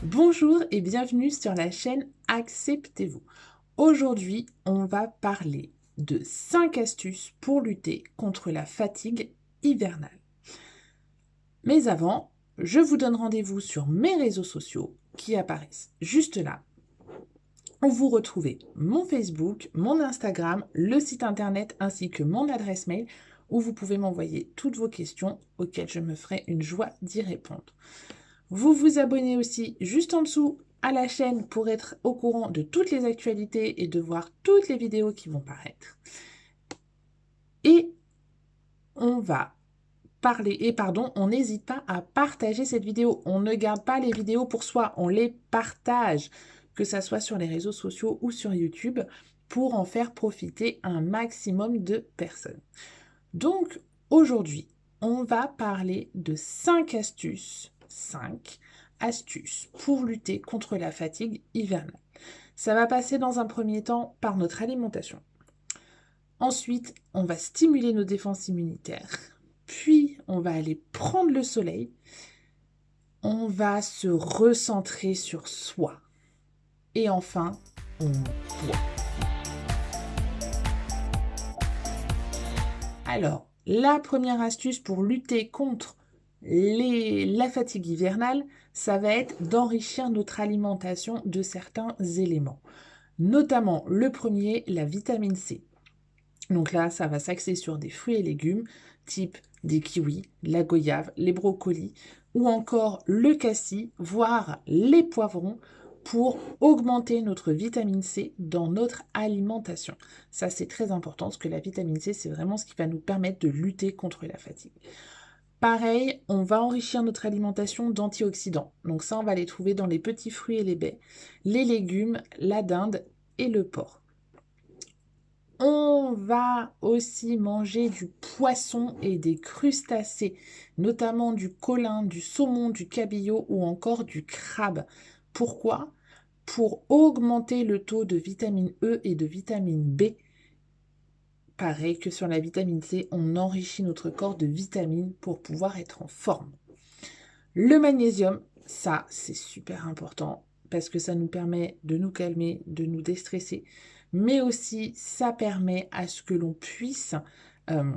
Bonjour et bienvenue sur la chaîne Acceptez-vous. Aujourd'hui, on va parler de 5 astuces pour lutter contre la fatigue hivernale. Mais avant, je vous donne rendez-vous sur mes réseaux sociaux qui apparaissent juste là. Vous retrouvez mon Facebook, mon Instagram, le site internet ainsi que mon adresse mail où vous pouvez m'envoyer toutes vos questions auxquelles je me ferai une joie d'y répondre. Vous vous abonnez aussi juste en dessous à la chaîne pour être au courant de toutes les actualités et de voir toutes les vidéos qui vont paraître. Et on va parler, on n'hésite pas à partager cette vidéo. On ne garde pas les vidéos pour soi, on les partage, que ce soit sur les réseaux sociaux ou sur YouTube, pour en faire profiter un maximum de personnes. Donc, aujourd'hui, on va parler de 5 astuces pour lutter contre la fatigue hivernale. Ça va passer dans un premier temps par notre alimentation. Ensuite, on va stimuler nos défenses immunitaires. Puis, on va aller prendre le soleil. On va se recentrer sur soi. Et enfin, on boit. Alors, la première astuce pour lutter contre la fatigue hivernale, ça va être d'enrichir notre alimentation de certains éléments. Notamment, le premier, la vitamine C. Donc là, ça va s'axer sur des fruits et légumes, type des kiwis, la goyave, les brocolis, ou encore le cassis, voire les poivrons, pour augmenter notre vitamine C dans notre alimentation. Ça, c'est très important, parce que la vitamine C, c'est vraiment ce qui va nous permettre de lutter contre la fatigue. Pareil, on va enrichir notre alimentation d'antioxydants. Donc ça, on va les trouver dans les petits fruits et les baies, les légumes, la dinde et le porc. On va aussi manger du poisson et des crustacés, notamment du colin, du saumon, du cabillaud ou encore du crabe. Pourquoi? Pour augmenter le taux de vitamine E et de vitamine B. Pareil que sur la vitamine C, on enrichit notre corps de vitamines pour pouvoir être en forme. Le magnésium, ça c'est super important parce que ça nous permet de nous calmer, de nous déstresser, mais aussi ça permet à ce que l'on puisse, euh,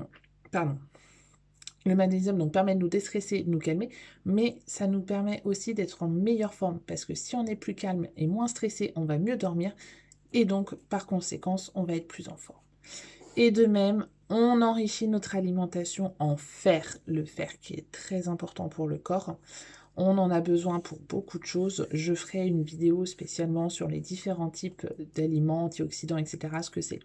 pardon, le magnésium donc permet de nous déstresser, de nous calmer, mais ça nous permet aussi d'être en meilleure forme parce que si on est plus calme et moins stressé, on va mieux dormir et donc par conséquence, on va être plus en forme. Et de même, on enrichit notre alimentation en fer, le fer qui est très important pour le corps. On en a besoin pour beaucoup de choses. Je ferai une vidéo spécialement sur les différents types d'aliments, antioxydants, etc. Ce que c'est.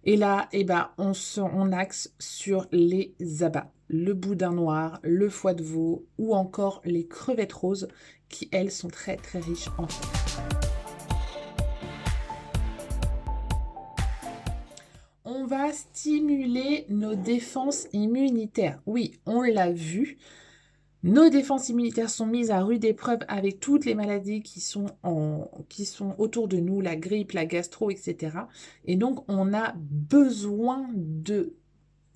Et là, on axe sur les abats. Le boudin noir, le foie de veau ou encore les crevettes roses qui, elles, sont très très riches en fer. On va stimuler nos défenses immunitaires. Oui, on l'a vu. Nos défenses immunitaires sont mises à rude épreuve avec toutes les maladies qui sont autour de nous, la grippe, la gastro, etc. Et donc, on a besoin de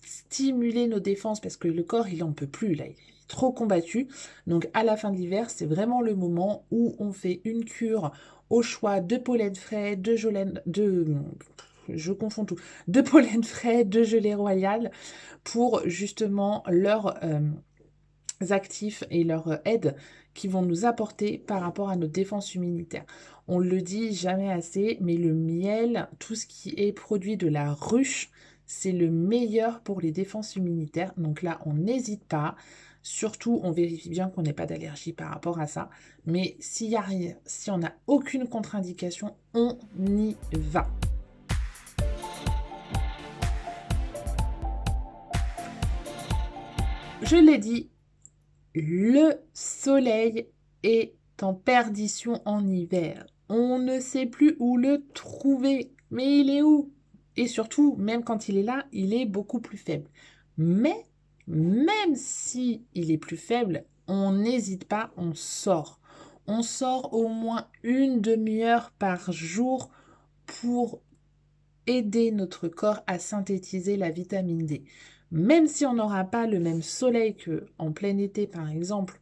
stimuler nos défenses parce que le corps, il n'en peut plus, là, il est trop combattu. Donc, à la fin de l'hiver, c'est vraiment le moment où on fait une cure au choix de pollen frais, je confonds tout, de pollen frais, de gelée royale pour justement leur actifs et leur aide qui vont nous apporter par rapport à nos défenses immunitaires. On le dit jamais assez, mais le miel, tout ce qui est produit de la ruche, c'est le meilleur pour les défenses immunitaires. Donc là, on n'hésite pas. Surtout, on vérifie bien qu'on n'ait pas d'allergie par rapport à ça. Mais s'il y a rien, si on n'a aucune contre-indication, on y va. Je l'ai dit, le soleil est en perdition en hiver. On ne sait plus où le trouver. Mais il est où? Et surtout, même quand il est là, il est beaucoup plus faible. Mais même si il est plus faible, on n'hésite pas, on sort. On sort au moins une demi-heure par jour pour aider notre corps à synthétiser la vitamine D. Même si on n'aura pas le même soleil qu'en plein été, par exemple,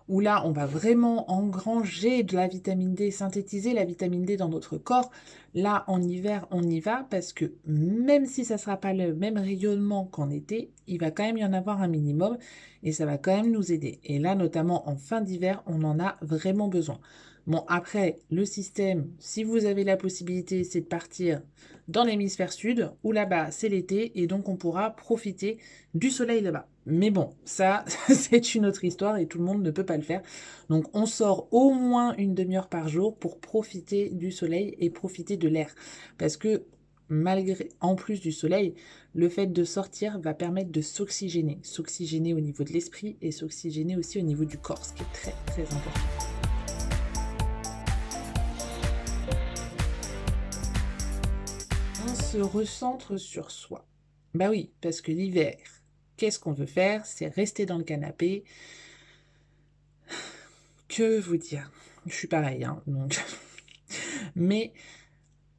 où là, on va vraiment engranger de la vitamine D, synthétiser la vitamine D dans notre corps. Là, en hiver, on y va parce que même si ça ne sera pas le même rayonnement qu'en été, il va quand même y en avoir un minimum et ça va quand même nous aider. Et là, notamment en fin d'hiver, on en a vraiment besoin. Bon, après, le système, si vous avez la possibilité, c'est de partir dans l'hémisphère sud, où là-bas, c'est l'été, et donc on pourra profiter du soleil là-bas. Mais bon, ça, c'est une autre histoire et tout le monde ne peut pas le faire. Donc on sort au moins une demi-heure par jour pour profiter du soleil et profiter de l'air. Parce que malgré, en plus du soleil, le fait de sortir va permettre de s'oxygéner. S'oxygéner au niveau de l'esprit et s'oxygéner aussi au niveau du corps, ce qui est très très important. On se recentre sur soi. Bah oui, parce que l'hiver, qu'est-ce qu'on veut faire? C'est rester dans le canapé. Que vous dire? Je suis pareil, hein, donc. Mais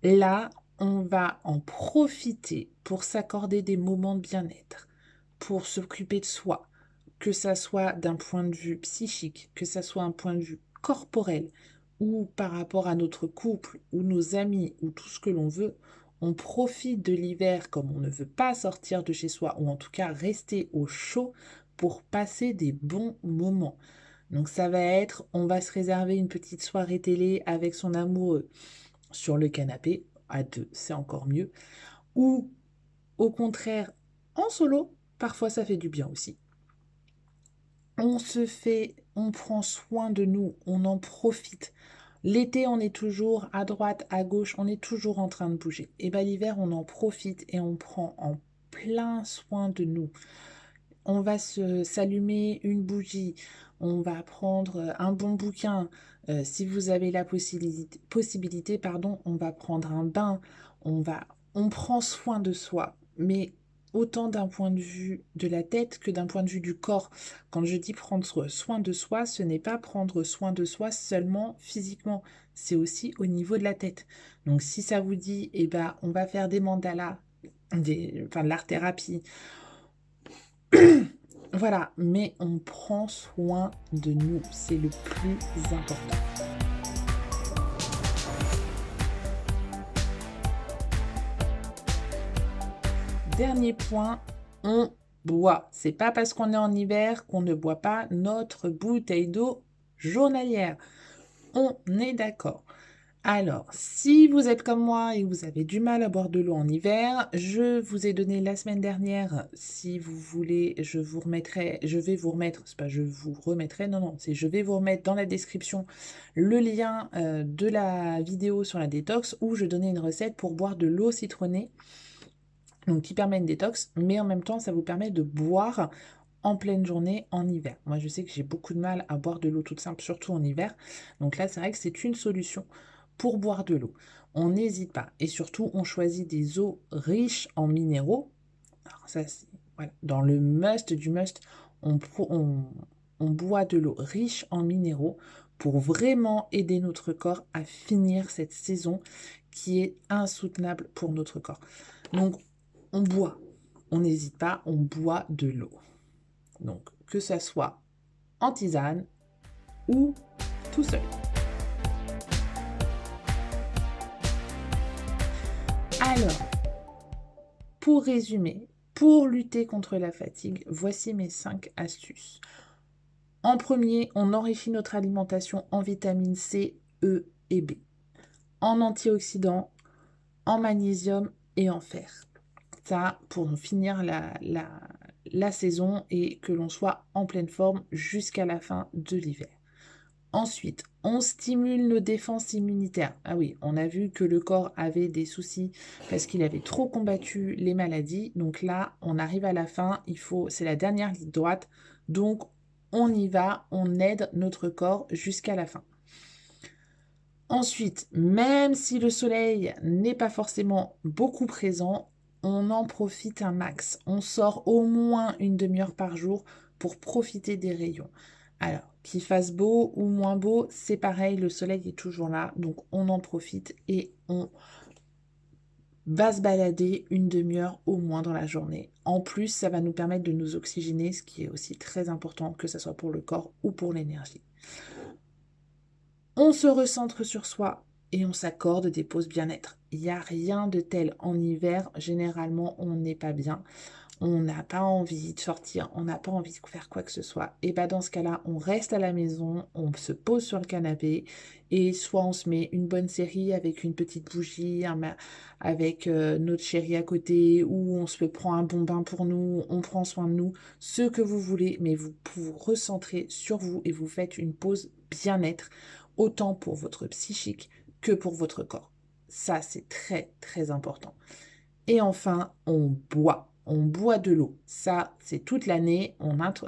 là, on va en profiter pour s'accorder des moments de bien-être, pour s'occuper de soi, que ça soit d'un point de vue psychique, que ça soit un point de vue corporel, ou par rapport à notre couple, ou nos amis, ou tout ce que l'on veut. On profite de l'hiver comme on ne veut pas sortir de chez soi, ou en tout cas rester au chaud pour passer des bons moments. Donc ça va être, on va se réserver une petite soirée télé avec son amoureux sur le canapé, à deux, c'est encore mieux. Ou au contraire, en solo, parfois ça fait du bien aussi. On prend soin de nous, on en profite. L'été, on est toujours à droite, à gauche, on est toujours en train de bouger. Et bien l'hiver, on en profite et on prend en plein soin de nous. On va s'allumer une bougie, on va prendre un bon bouquin. Si vous avez la possibilité, pardon, on va prendre un bain, on prend soin de soi, mais autant d'un point de vue de la tête que d'un point de vue du corps. Quand je dis prendre soin de soi, ce n'est pas prendre soin de soi seulement physiquement, c'est aussi au niveau de la tête. Donc si ça vous dit, eh ben, on va faire des mandalas, enfin de l'art-thérapie. Voilà, mais on prend soin de nous, c'est le plus important. Dernier point, on boit. C'est pas parce qu'on est en hiver qu'on ne boit pas notre bouteille d'eau journalière. On est d'accord. Alors, si vous êtes comme moi et vous avez du mal à boire de l'eau en hiver, je vous ai donné la semaine dernière, si vous voulez, je vais vous remettre, c'est pas je vous remettrai, non, non, c'est je vais vous remettre dans la description le lien de la vidéo sur la détox où je donnais une recette pour boire de l'eau citronnée, donc qui permet une détox, mais en même temps, ça vous permet de boire en pleine journée en hiver. Moi, je sais que j'ai beaucoup de mal à boire de l'eau toute simple, surtout en hiver. Donc là, c'est vrai que c'est une solution pour boire de l'eau. On n'hésite pas. Et surtout, on choisit des eaux riches en minéraux. Alors ça, c'est voilà. Dans le must du must, on boit de l'eau riche en minéraux pour vraiment aider notre corps à finir cette saison qui est insoutenable pour notre corps. Donc, on boit. On n'hésite pas, on boit de l'eau. Donc, que ça soit en tisane ou tout seul. Alors, pour résumer, pour lutter contre la fatigue, voici mes 5 astuces. En premier, on enrichit notre alimentation en vitamines C, E et B, en antioxydants, en magnésium et en fer. Ça, pour finir la saison et que l'on soit en pleine forme jusqu'à la fin de l'hiver. Ensuite, on stimule nos défenses immunitaires. Ah oui, on a vu que le corps avait des soucis parce qu'il avait trop combattu les maladies. Donc là, on arrive à la fin, c'est la dernière ligne droite. Donc, on y va, on aide notre corps jusqu'à la fin. Ensuite, même si le soleil n'est pas forcément beaucoup présent, on en profite un max. On sort au moins une demi-heure par jour pour profiter des rayons. Alors, qu'il fasse beau ou moins beau, c'est pareil, le soleil est toujours là, donc on en profite et on va se balader une demi-heure au moins dans la journée. En plus, ça va nous permettre de nous oxygéner, ce qui est aussi très important, que ce soit pour le corps ou pour l'énergie. On se recentre sur soi et on s'accorde des pauses bien-être. Il n'y a rien de tel en hiver. Généralement, on n'est pas bien. On n'a pas envie de sortir, on n'a pas envie de faire quoi que ce soit. Et bien dans ce cas-là, on reste à la maison, on se pose sur le canapé et soit on se met une bonne série avec une petite bougie, avec notre chéri à côté, ou on se prend un bon bain pour nous, on prend soin de nous, ce que vous voulez, mais vous vous recentrez sur vous et vous faites une pause bien-être, autant pour votre psychique que pour votre corps. Ça, c'est très, très important. Et enfin, on boit. On boit de l'eau. Ça, c'est toute l'année.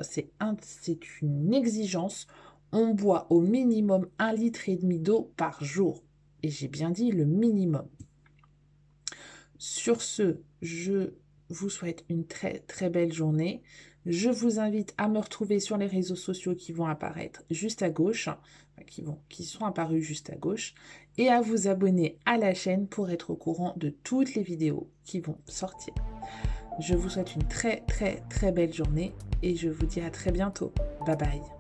C'est une exigence. On boit au minimum 1,5 litre d'eau par jour. Et j'ai bien dit le minimum. Sur ce, je vous souhaite une très très belle journée. Je vous invite à me retrouver sur les réseaux sociaux qui vont apparaître juste à gauche, qui sont apparus juste à gauche, et à vous abonner à la chaîne pour être au courant de toutes les vidéos qui vont sortir. Je vous souhaite une très très très belle journée et je vous dis à très bientôt. Bye bye.